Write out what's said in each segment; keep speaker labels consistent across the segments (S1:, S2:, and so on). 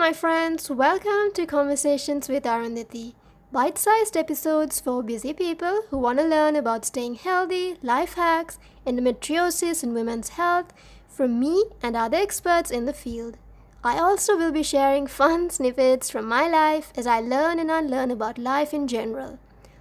S1: my friends. Welcome to Conversations with Arundhati. Bite-sized episodes for busy people who want to learn about staying healthy, life hacks, endometriosis and women's health from me and other experts in the field. I also will be sharing fun snippets from my life as I learn and unlearn about life in general.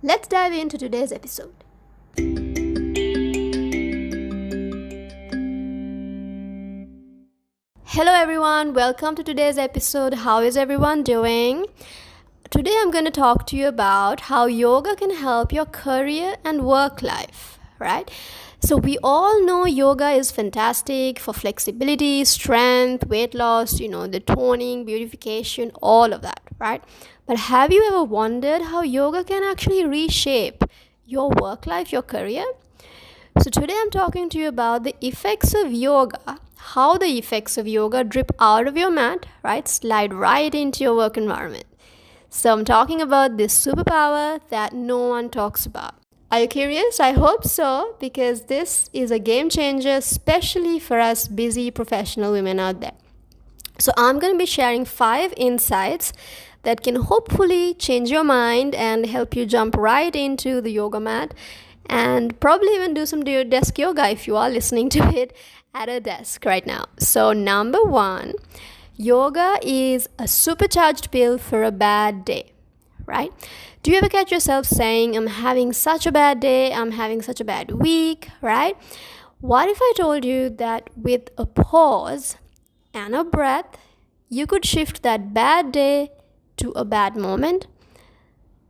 S1: Let's dive into today's episode. Hello everyone, welcome to today's episode. How is everyone doing? Today I'm going to talk to you about how yoga can help your career and work life, right? So we all know yoga is fantastic for flexibility, strength, weight loss, the toning, beautification, all of that, right? But have you ever wondered how yoga can actually reshape your work life, your career? So today I'm talking to you about the effects of yoga, how the effects of yoga drip out of your mat, right? Slide right into your work environment. So I'm talking about this superpower that no one talks about. Are you curious? I hope so, because this is a game changer, especially for us busy professional women out there. So I'm going to be sharing 5 insights that can hopefully change your mind and help you jump right into the yoga mat and probably even do some desk yoga if you are listening to it at a desk right now. So number 1, yoga is a supercharged pill for a bad day, right? Do you ever catch yourself saying, I'm having such a bad day, I'm having such a bad week, right? What if I told you that with a pause and a breath, you could shift that bad day to a bad moment?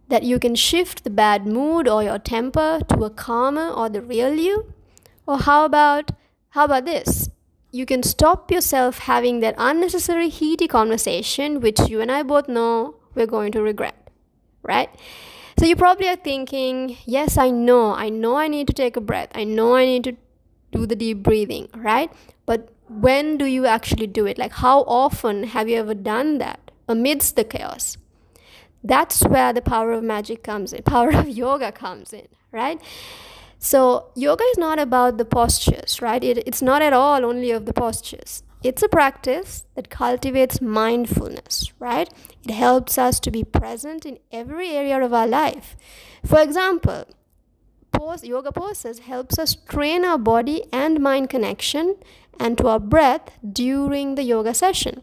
S1: That you can shift the bad mood or your temper to a calmer or the real you? Or how about this? You can stop yourself having that unnecessary heaty conversation which you and I both know we're going to regret, right? So you probably are thinking, yes, I know I need to take a breath. I know I need to do the deep breathing, right? But when do you actually do it? Like, how often have you ever done that amidst the chaos? That's where the power of magic comes in, power of yoga comes in, right? So yoga is not about the postures, right? It's not at all only of the postures. It's a practice that cultivates mindfulness, right? It helps us to be present in every area of our life. For example, yoga poses helps us train our body and mind connection and to our breath during the yoga session.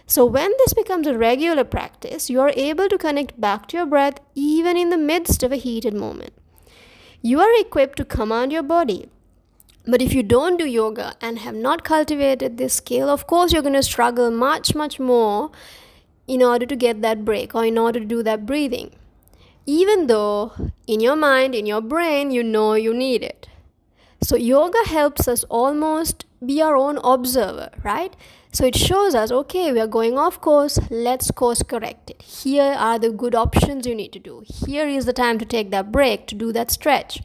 S1: So when this becomes a regular practice, you are able to connect back to your breath even in the midst of a heated moment. You are equipped to command your body. But if you don't do yoga and have not cultivated this skill, of course you're going to struggle much, much more in order to get that break or in order to do that breathing. Even though in your mind, in your brain, you know you need it. So yoga helps us almost be our own observer, right? So it shows us, okay, we are going off course, let's course correct it. Here are the good options you need to do. Here is the time to take that break, to do that stretch.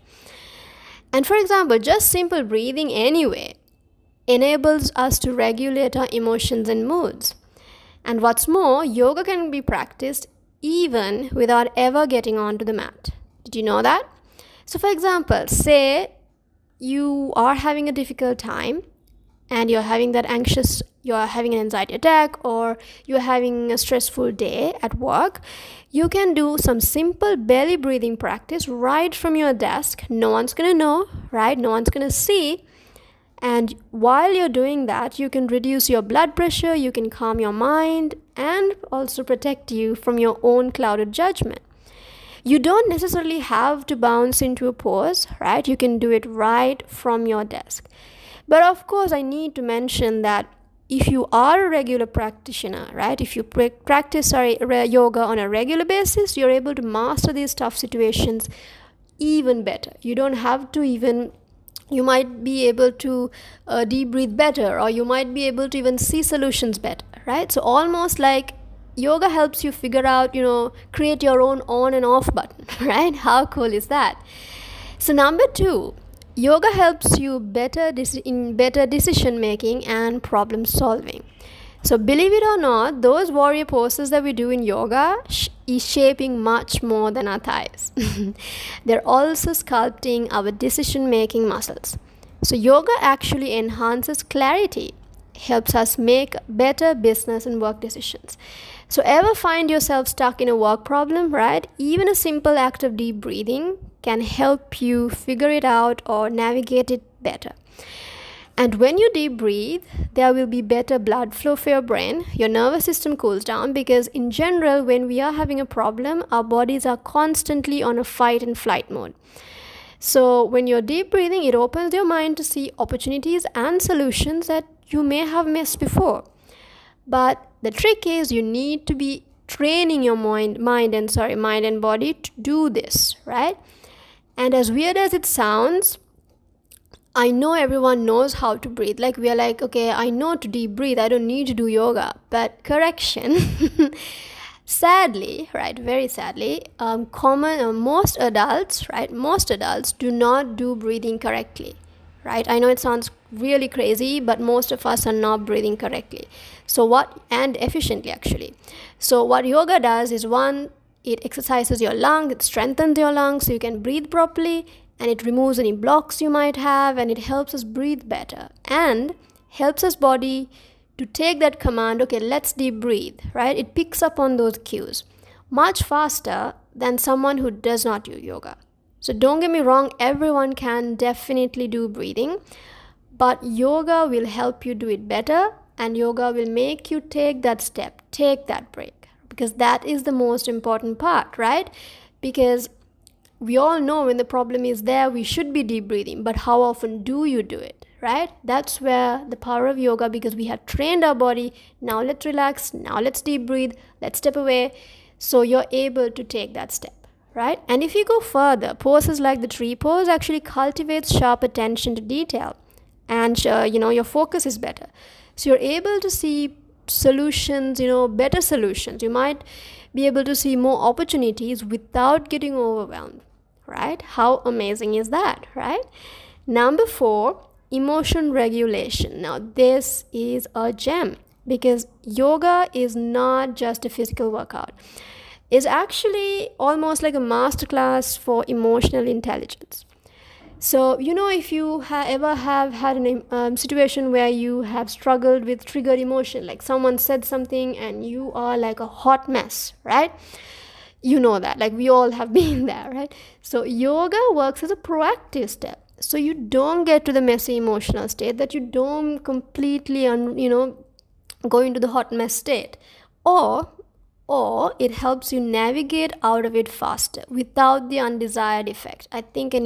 S1: And for example, just simple breathing anyway enables us to regulate our emotions and moods. And what's more, yoga can be practiced even without ever getting onto the mat. Did you know that? So for example, say you are having a difficult time and you're having an anxiety attack, or you're having a stressful day at work, you can do some simple belly breathing practice right from your desk. No one's going to know, right? No one's going to see. And while you're doing that, you can reduce your blood pressure, you can calm your mind, and also protect you from your own clouded judgment. You don't necessarily have to bounce into a pose, right? You can do it right from your desk. But of course, I need to mention that if you are a regular practitioner, right? If you practice yoga on a regular basis, you're able to master these tough situations even better. You don't have to you might be able to deep breathe better, or you might be able to even see solutions better, right? So almost like yoga helps you figure out, create your own on and off button, right? How cool is that? So number 2, yoga helps you in better decision making and problem solving. So believe it or not, those warrior poses that we do in yoga is shaping much more than our thighs. They're also sculpting our decision making muscles. So yoga actually enhances clarity. helps us make better business and work decisions. So ever find yourself stuck in a work problem, right? Even a simple act of deep breathing can help you figure it out or navigate it better. And when you deep breathe, there will be better blood flow for your brain. Your nervous system cools down because in general, when we are having a problem, our bodies are constantly on a fight and flight mode. So when you're deep breathing, it opens your mind to see opportunities and solutions that you may have missed before. But the trick is you need to be training your mind and body to do this, right? And as weird as it sounds, I know everyone knows how to breathe. Like we are like, okay, I know to deep breathe. I don't need to do yoga. But correction, sadly, right, very sadly, most adults do not do breathing correctly, right? I know it sounds really crazy, but most of us are not breathing correctly. And efficiently actually. So what yoga does is one, it exercises your lungs, it strengthens your lungs so you can breathe properly, and it removes any blocks you might have, and it helps us breathe better and helps us body to take that command, okay, let's deep breathe, right? It picks up on those cues much faster than someone who does not do yoga. So don't get me wrong, everyone can definitely do breathing, but yoga will help you do it better, and yoga will make you take that step, take that break, because that is the most important part, right? Because we all know when the problem is there, we should be deep breathing, but how often do you do it, right? That's where the power of yoga, because we have trained our body, now let's relax, now let's deep breathe, let's step away, so you're able to take that step, right? And if you go further, poses like the tree pose actually cultivates sharp attention to detail, and your focus is better. So you're able to see solutions, better solutions. You might be able to see more opportunities without getting overwhelmed, right? How amazing is that, right? Number 4, emotion regulation. Now this is a gem, because yoga is not just a physical workout. It's actually almost like a masterclass for emotional intelligence. So, if you ever have had a situation where you have struggled with triggered emotion, like someone said something and you are like a hot mess, right? You know that, like we all have been there, right? So yoga works as a proactive step. So you don't get to the messy emotional state, that you don't completely, go into the hot mess state. Or it helps you navigate out of it faster without the undesired effect. I think we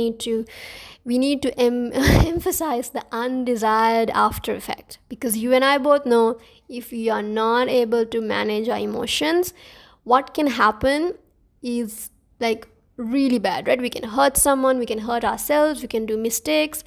S1: need to emphasize the undesired after effect, because you and I both know if we are not able to manage our emotions, what can happen is like really bad, right? We can hurt someone, we can hurt ourselves, we can do mistakes.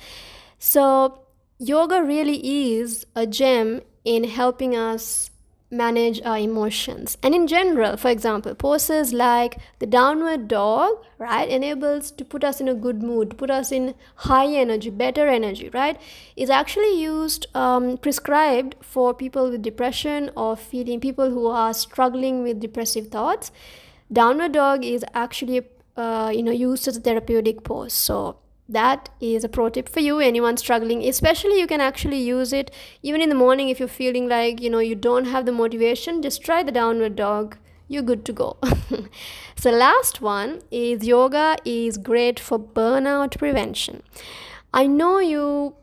S1: So yoga really is a gem in helping us manage our emotions. And in general, for example, poses like the downward dog, right, enables to put us in a good mood, put us in high energy, better energy, right, is actually prescribed for people with depression or people who are struggling with depressive thoughts. Downward dog is actually used as a therapeutic pose. So that is a pro tip for you, anyone struggling. Especially you can actually use it even in the morning if you're feeling like you don't have the motivation. Just try the downward dog, you're good to go. So last one is yoga is great for burnout prevention. I know you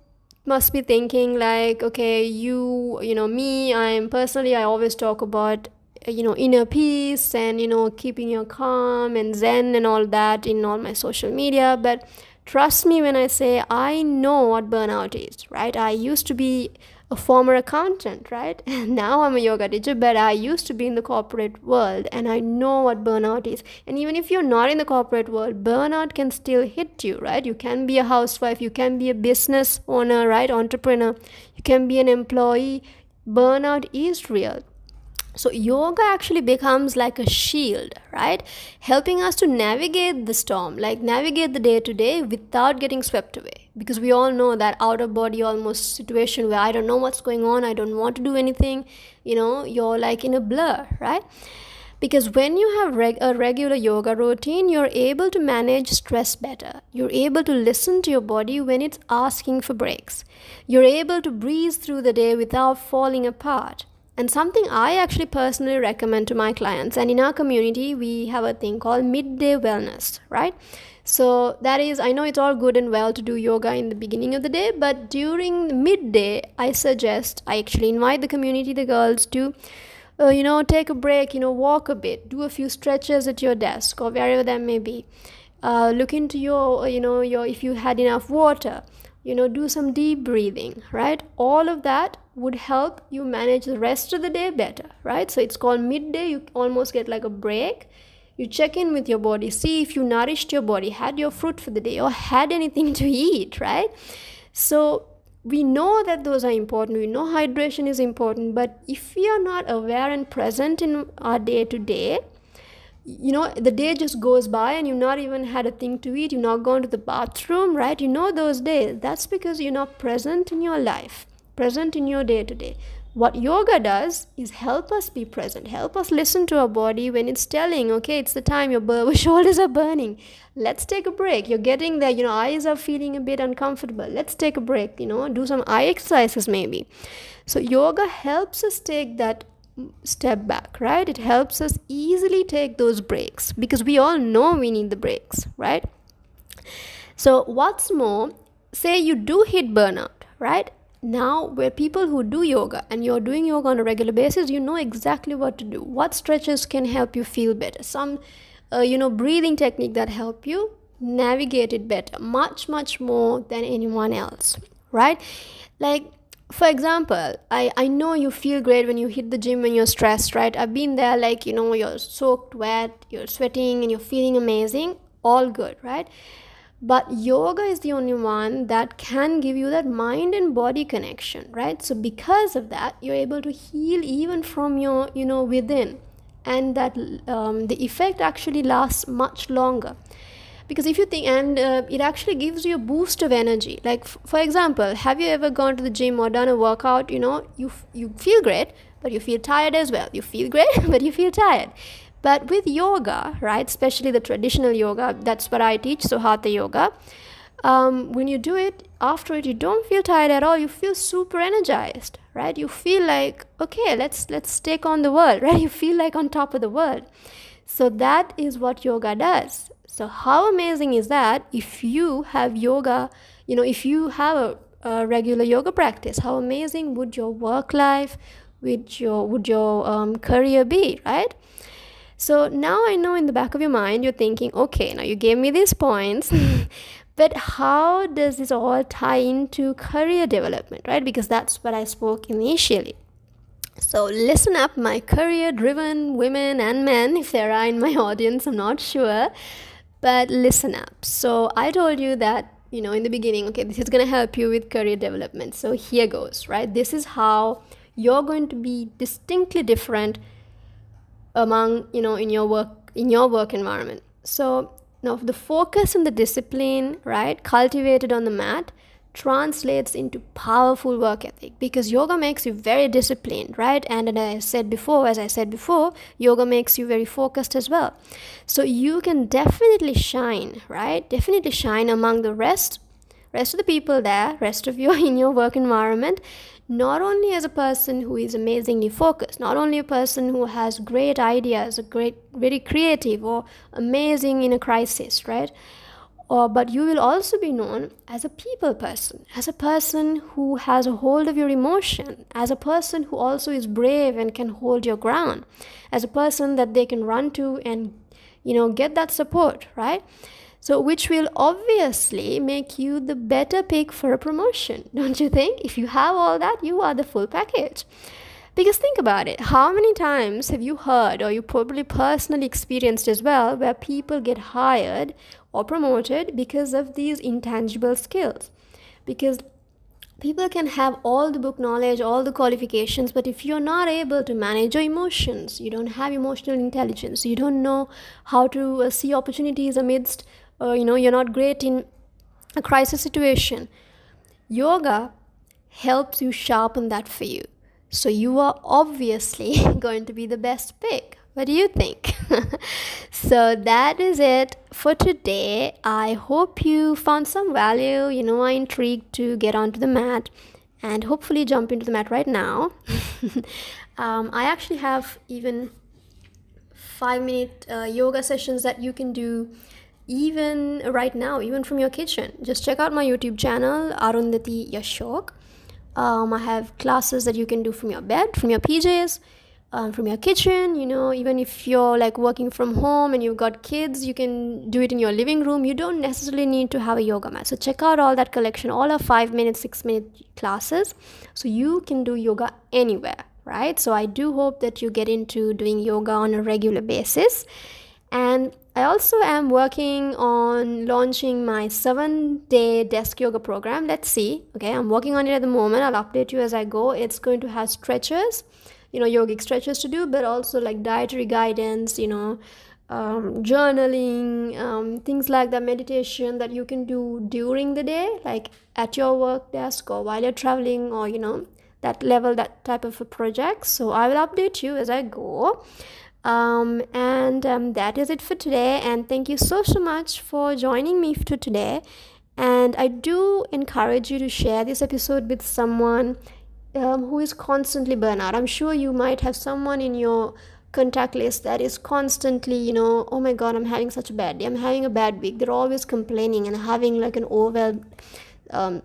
S1: must be thinking like, okay, me, I always talk about inner peace and keeping your calm and zen and all that in all my social media, but trust me when I say I know what burnout is, right? I used to be a former accountant, right? And now I'm a yoga teacher, but I used to be in the corporate world and I know what burnout is. And even if you're not in the corporate world, burnout can still hit you, right? You can be a housewife, you can be a business owner, right? Entrepreneur, you can be an employee. Burnout is real. So yoga actually becomes like a shield, right? Helping us to navigate the storm, like navigate the day to day without getting swept away. Because we all know that out of body almost situation where I don't know what's going on, I don't want to do anything, you're like in a blur, right? Because when you have a regular yoga routine, you're able to manage stress better. You're able to listen to your body when it's asking for breaks. You're able to breeze through the day without falling apart. And something I actually personally recommend to my clients, and in our community, we have a thing called midday wellness, right? So that is, I know it's all good and well to do yoga in the beginning of the day, but during the midday, I actually invite the community, the girls, to take a break, walk a bit, do a few stretches at your desk or wherever that may be. Look into your if you had enough water, do some deep breathing, right? All of that would help you manage the rest of the day better, right? So it's called midday. You almost get like a break. You check in with your body, see if you nourished your body, had your fruit for the day, or had anything to eat, right? So we know that those are important. We know hydration is important, but if we are not aware and present in our day to day, the day just goes by and you've not even had a thing to eat, you've not gone to the bathroom, right? Those days. That's because you're not present in your life, present in your day to day. What yoga does is help us be present, help us listen to our body when it's telling, okay, it's the time, your shoulders are burning. Let's take a break. You're getting there, eyes are feeling a bit uncomfortable. Let's take a break, do some eye exercises maybe. So yoga helps us take that step back, right? It helps us easily take those breaks because we all know we need the breaks, right? So what's more, say you do hit burnout, right? Now, where people who do yoga and you're doing yoga on a regular basis, you know exactly what to do. What stretches can help you feel better? Some, breathing technique that help you navigate it better, much, much more than anyone else, right? Like, for example, I know you feel great when you hit the gym when you're stressed, right? I've been there, you're soaked wet, you're sweating and you're feeling amazing, all good, right? But yoga is the only one that can give you that mind and body connection, right? So because of that, you're able to heal even from your, within. And that the effect actually lasts much longer. Because if you think, and it actually gives you a boost of energy. Like, for example, have you ever gone to the gym or done a workout, you feel great, but you feel tired as well. You feel great, but you feel tired. But with yoga, right, especially the traditional yoga, that's what I teach, so Hatha yoga, when you do it, after it, you don't feel tired at all. You feel super energized, right? You feel like, okay, let's take on the world, right? You feel like on top of the world. So that is what yoga does. So how amazing is that if you have yoga, if you have a regular yoga practice, how amazing would your work life, would your career be, right? So now I know in the back of your mind, you're thinking, okay, now you gave me these points, but how does this all tie into career development, right? Because that's what I spoke initially. So listen up, my career-driven women and men, if there are in my audience, I'm not sure, but listen up. So I told you that, in the beginning, okay, this is going to help you with career development. So here goes, right? This is how you're going to be distinctly different among, in your work environment. So now the focus and the discipline, right, cultivated on the mat translates into powerful work ethic, because yoga makes you very disciplined, right? And as I said before, yoga makes you very focused as well. So you can definitely shine, right? Definitely shine among the rest of the people there, rest of you in your work environment, not only as a person who is amazingly focused, not only a person who has great ideas, very creative or amazing in a crisis, right? But you will also be known as a people person, as a person who has a hold of your emotion, as a person who also is brave and can hold your ground, as a person that they can run to and, get that support, right? So which will obviously make you the better pick for a promotion, don't you think? If you have all that, you are the full package. Because think about it, how many times have you heard, or you probably personally experienced as well, where people get hired or promoted because of these intangible skills? Because people can have all the book knowledge, all the qualifications, but if you're not able to manage your emotions, you don't have emotional intelligence, you don't know how to see opportunities amidst, you're not great in a crisis situation, yoga helps you sharpen that for you. So you are obviously going to be the best pick, What do you think? So that is it for today. I hope you found some value. Are intrigued to get onto the mat and hopefully jump into the mat right now. I actually have even 5-minute yoga sessions that you can do even right now, even from your kitchen. Just check out my YouTube channel, Arundhati Yashok. I have classes that you can do from your bed, from your PJs, from your kitchen. Even if you're like working from home and you've got kids, you can do it in your living room. You don't necessarily need to have a yoga mat. So check out all that collection, all our 5-minute, 6-minute classes, so you can do yoga anywhere, right? So I do hope that you get into doing yoga on a regular basis. And I also am working on launching my 7-day desk yoga program. Let's see. Okay, I'm working on it at the moment. I'll update you as I go. It's going to have stretches, yogic stretches to do, but also like dietary guidance, journaling, things like that, meditation that you can do during the day, like at your work desk or while you're traveling, or that type of a project. So I will update you as I go. That is it for today, and thank you so much for joining me for today. And I do encourage you to share this episode with someone who is constantly burnt out. I'm sure you might have someone in your contact list that is constantly, oh my god, I'm having such a bad day, I'm having a bad week. They're always complaining and having like always an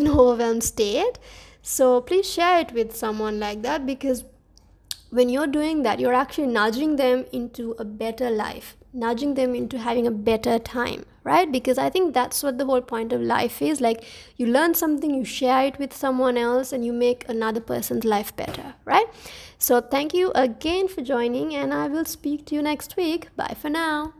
S1: overwhelmed state. So please share it with someone like that, because when you're doing that, you're actually nudging them into a better life, nudging them into having a better time, right? Because I think that's what the whole point of life is. Like, you learn something, you share it with someone else, and you make another person's life better, right? So thank you again for joining, and I will speak to you next week. Bye for now.